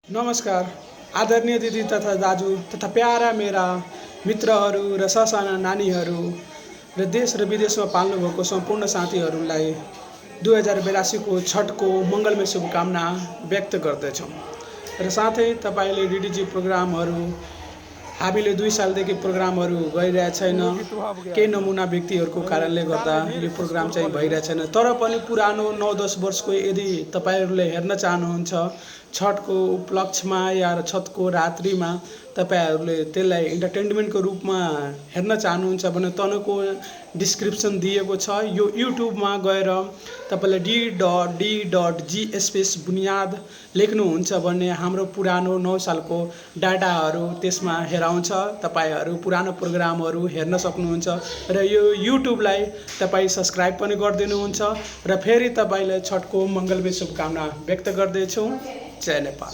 नमस्कार आदरणीय दिदी तथा दाजु तथा प्यारा मेरा मित्रहरू र ससाना नानीहरू र देश र विदेशमा पाल्नुभएको सम्पूर्ण साथीहरूलाई 2082 को छठको मङ्गलमय शुभकामना व्यक्त गर्दछौँ र साथै तपाईले डिडिजी प्रोग्रामहरू हामीले 2 सालदेखि प्रोग्रामहरू गरिरहेको छैन केही नमुना व्यक्तिहरूको कारणले गर्दा यो प्रोग्राम चाहिँ भइरहेको छैन तर पनि पुरानो 9-10 वर्षको यदि तपाईहरूले हेर्न चाहनुहुन्छ छठको उपलक्ष्यमा या छठको रात्रिमा तपाईहरूले त्यसलाई इन्टरटेनमेन्टको रूपमा हेर्न चाहनुहुन्छ भने तनको डिस्क्रिप्सन दिएको छ यो युट्युबमा गएर तपाईले d.d.g स्पेस बुनियाद लेख्नुहुन्छ भने हाम्रो पुरानो 9 सालको डाटाहरू त्यसमा हेराउँछ तपाईहरू पुरानो प्रोग्रामहरू हेर्न सक्नुहुन्छ र यो युट्युबलाई तपाई सब्स्क्राइब पनि गरिदिनुहुन्छ र फेरि तपाईलाई छठको मङ्गलमय शुभकामना व्यक्त गर्दैछु जय नेपाल।